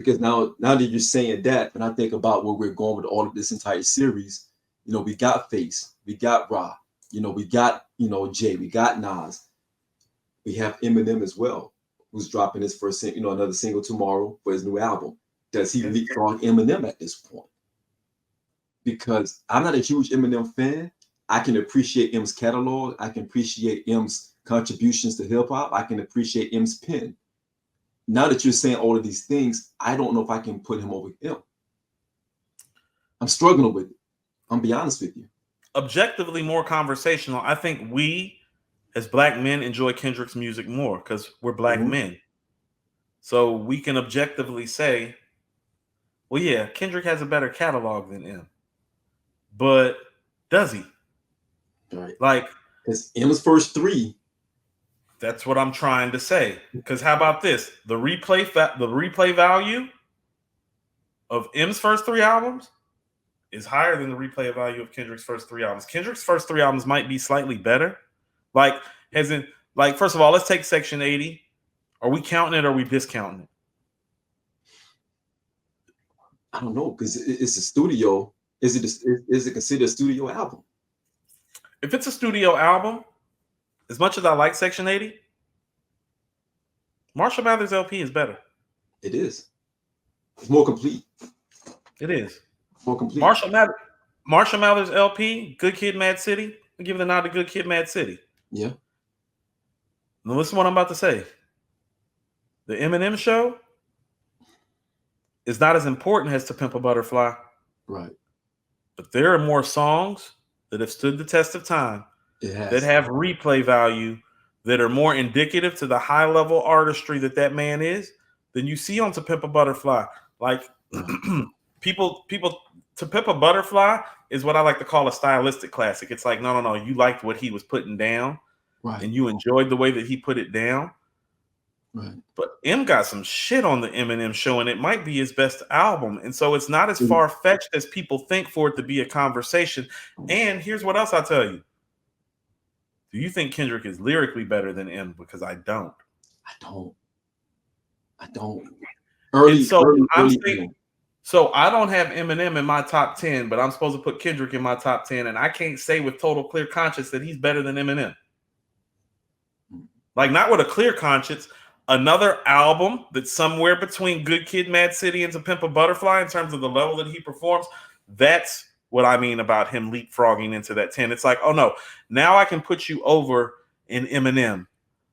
Because now that you're saying that, and I think about where we're going with all of this entire series, we got Face, we got Ra, we got, Jay, we got Nas, we have Eminem as well, who's dropping his first, another single tomorrow for his new album. Does he leapfrog Eminem at this point? Because I'm not a huge Eminem fan. I can appreciate M's catalog. I can appreciate M's contributions to hip hop. I can appreciate M's pen. Now that you're saying all of these things, I don't know if I can put him over M. I'm struggling with it. I'm be honest with you. Objectively more conversational. I think we, as black men, enjoy Kendrick's music more because we're black men. So we can objectively say, well, yeah, Kendrick has a better catalog than M. But does he? Right. Like, because M's first three. That's what I'm trying to say. Because how about this? The replay value of M's first three albums is higher than the replay value of Kendrick's first three albums. Kendrick's first three albums might be slightly better. First of all, let's take Section 80. Are we counting it or are we discounting it? I don't know, because it's a studio. Is it considered a studio album? If it's a studio album, as much as I like Section 80, Marshall Mathers LP is better. It is. It's more complete. It is. More complete. Marshall Mathers LP, Good Kid, Mad City. I give the nod to Good Kid, Mad City. Yeah. Now listen to what I'm about to say. The Eminem show is not as important as To Pimp a Butterfly. Right. But there are more songs that have stood the test of time that have replay value that are more indicative to the high level artistry that man is than you see on To Pimp a Butterfly. Like people To Pimp a Butterfly is what I like to call a stylistic classic. It's like, no, you liked what he was putting down, right, and you enjoyed the way that he put it down. Right. But M got some shit on the Eminem show, and it might be his best album. And so it's not as far-fetched as people think for it to be a conversation. And here's what else I'll tell you. Do you think Kendrick is lyrically better than M? Because I don't. I don't. So I don't have Eminem in my top 10, but I'm supposed to put Kendrick in my top 10, and I can't say with total clear conscience that he's better than Eminem. Like, not with a clear conscience. Another album that's somewhere between Good Kid, Mad City, and To Pimp a Butterfly in terms of the level that he performs. That's what I mean about him leapfrogging into that 10. It's like, oh no, now I can put you over in Eminem.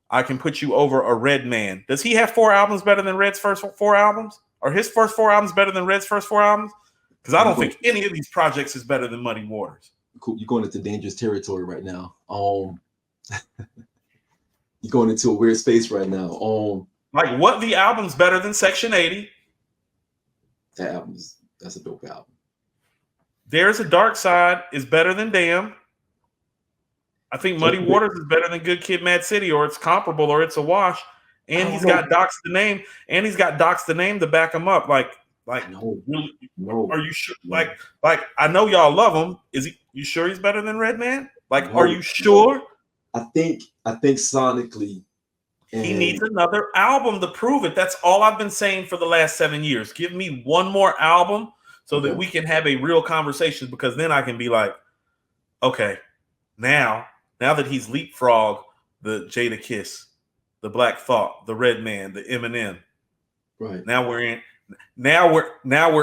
I can put you over a Redman. Does he have 4 albums better than Red's first 4 albums? Are his first 4 albums better than Red's first 4 albums? Because I don't think any of these projects is better than Muddy Waters. Cool. You're going into dangerous territory right now. You're going into a weird space right now. Like, what the album's better than Section 80? That's a dope album. There's a Dark Side is better than Damn. I think Muddy Waters is better than Good Kid, Mad City, or it's comparable, or it's a wash. And he's got Docs the Name, to back him up. No. Are you sure? Like, I know y'all love him. You sure he's better than Redman? Like, are you sure? I think sonically, he needs another album to prove it. That's all I've been saying for the last 7 years. Give me one more album so that we can have a real conversation, because then I can be like, okay, now that he's leapfrogged the Jada Kiss, the Black Thought, the Redman, the Eminem, right? Now we're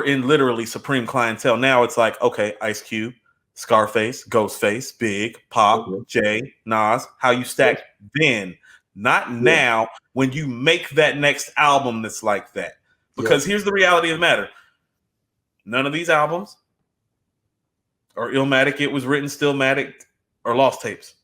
in literally supreme clientele. Now it's like, okay, Ice Cube, Scarface, Ghostface, Big, Pop, Jay, Nas, how you stack then, not now when you make that next album that's like that. Because here's the reality of the matter. None of these albums are Illmatic, It Was Written, Stillmatic, or Lost Tapes.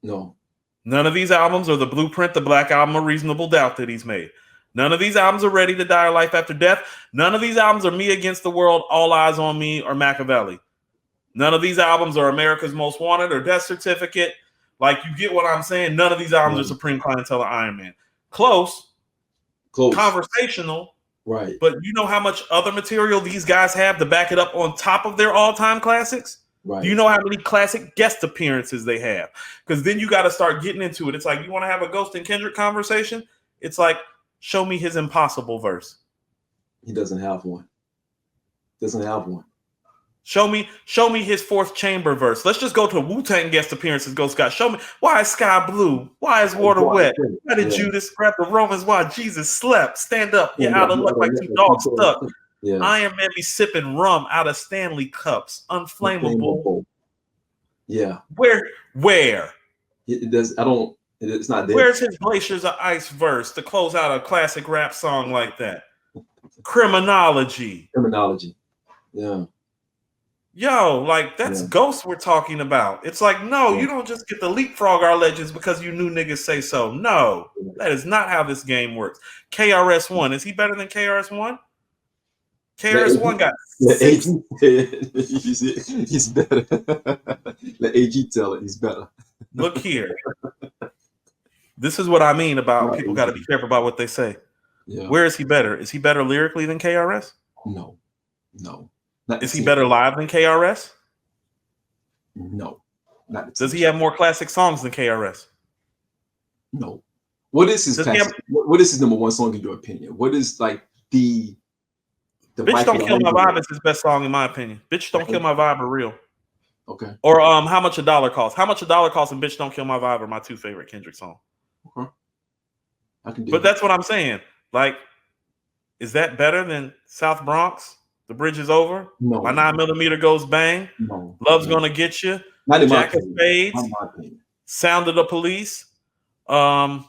No. None of these albums are the Blueprint, the Black Album, or Reasonable Doubt that he's made. None of these albums are Ready to Die or Life After Death. None of these albums are Me Against the World, All Eyes on Me, or Machiavelli. None of these albums are America's Most Wanted or Death Certificate. Like, you get what I'm saying? None of these albums are Supreme Clientele or Iron Man. Close. Conversational. Right. But you know how much other material these guys have to back it up on top of their all-time classics? Right. Do you know how many classic guest appearances they have? Because then you got to start getting into it. It's like, you want to have a Ghost and Kendrick conversation? It's like, show me his Impossible verse. He doesn't have one. Doesn't have one. Show me his fourth chamber verse. Let's just go to Wu-Tang guest appearances. Go Scott. Show me why is sky blue? Why is water wet? Why did Judas grab the Romans? Why Jesus slept? Stand up. You're out of luck like two dogs stuck. Yeah. Iron Man be sipping rum out of Stanley cups. Unflammable. Yeah. Where? It does. It's not there. Where's his Glaciers of Ice verse to close out a classic rap song like that? Criminology. Yeah. Yo, like that's Ghost we're talking about. It's like, no, you don't just get to leapfrog our legends because you new niggas say so. No, that is not how this game works. KRS-One, is he better than KRS-One? KRS-One got six. He's better. Let AG tell it. He's better. Look here. This is what I mean about people got to be careful about what they say. Yeah. Where is he better? Is he better lyrically than KRS? No. Is he better live than KRS? No. Does he have more classic songs than KRS? No. What is his classic? What is his number one song in your opinion? What is like the Bitch Don't Kill My Vibe is his best song in my opinion. Bitch Don't Kill My Vibe are real. Okay. Or How Much a Dollar Costs. How Much a Dollar Costs and Bitch Don't Kill My Vibe are my two favorite Kendrick songs. Okay. I can do but that's what I'm saying. Like, is that better than South Bronx? The Bridge is Over. No. My 9mm goes bang. No. Love's Gonna Get You. Jack of Spades. Sound of the Police. I'm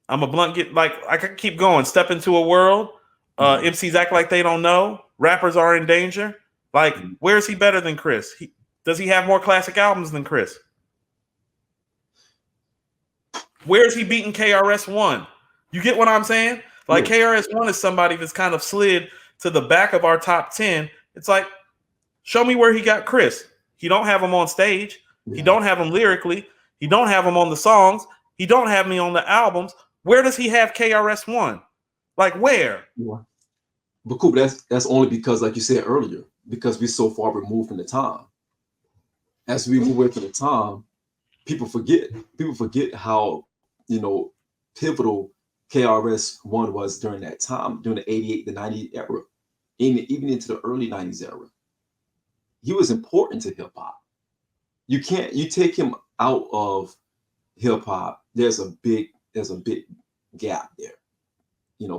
a blunt get like I could keep going. Step Into a World. MCs Act Like They Don't Know. Rappers Are in Danger. Like, where is he better than Chris? Does he have more classic albums than Chris? Where is he beating KRS-One? You get what I'm saying? Like, KRS-One is somebody that's kind of slid to the back of our top 10. It's like, show me where he got Chris. He don't have him on stage. He don't have him lyrically. He don't have him on the songs. He don't have me on the albums. Where does he have KRS-One? Like, where? But cool, that's only because, like you said earlier, because we're so far removed from the time. As we move away from the time, people forget how, pivotal KRS-One was during that time, during the 88, the 90 era, even into the early 90s era. He was important to hip hop. You take him out of hip hop, there's a big gap there.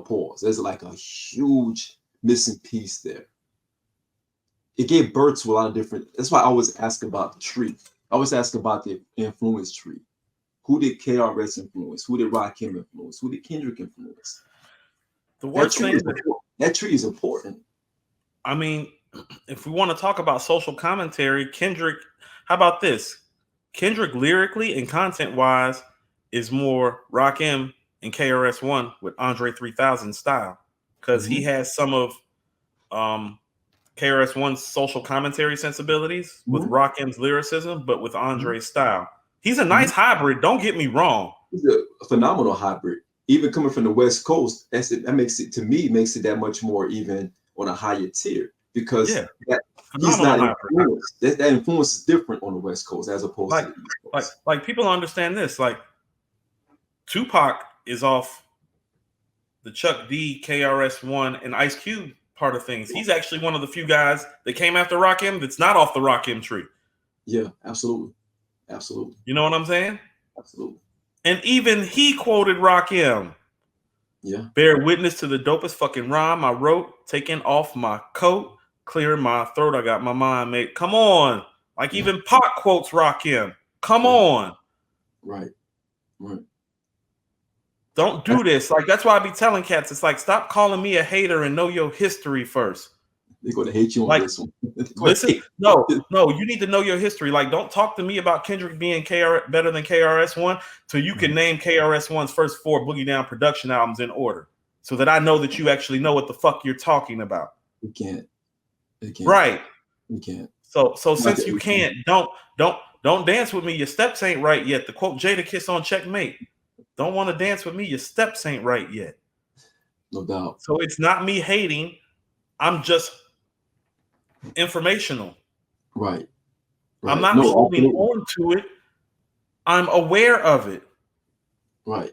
Pause. There's like a huge missing piece there. It gave birth to a lot of different. That's why I always ask about the tree. I always ask about the influence tree. Who did KRS influence? Who did Rakim influence? Who did Kendrick influence? The worst thing that tree is important. I mean, if we want to talk about social commentary, Kendrick, how about this? Kendrick lyrically and content-wise is more Rakim and KRS-One with Andre 3000 style, because he has some of KRS-One's social commentary sensibilities with Rakim's lyricism, but with Andre's style. He's a nice hybrid. Don't get me wrong. He's a phenomenal hybrid. Even coming from the West Coast, that makes it that much more even on a higher tier, because he's not influenced. That influence is different on the West Coast as opposed to the East Coast. Like people understand this. Like, Tupac is off the Chuck D, KRS-One, and Ice Cube part of things. He's actually one of the few guys that came after Rakim that's not off the Rakim tree. Yeah, absolutely. You know what I'm saying? Absolutely. And even he quoted Rakim. Yeah. Bear witness to the dopest fucking rhyme I wrote, taking off my coat, clearing my throat. I got my mind made. Come on. Like, even Pac quotes Rakim. Come on. Right. Don't do this. Like, that's why I be telling cats, it's like, stop calling me a hater and know your history first. They're going to hate you on this one. Listen, no, you need to know your history. Like, don't talk to me about Kendrick being better than KRS-One till you can name KRS-One's first 4 Boogie Down production albums in order, so that I know that you actually know what the fuck you're talking about. You can't. Right. You can't. So since you can't, don't dance with me. Your steps ain't right yet. To quote Jadakiss on Checkmate, don't want to dance with me. Your steps ain't right yet. No doubt. So it's not me hating. I'm just informational. Right. I'm not holding on to it. I'm aware of it. Right.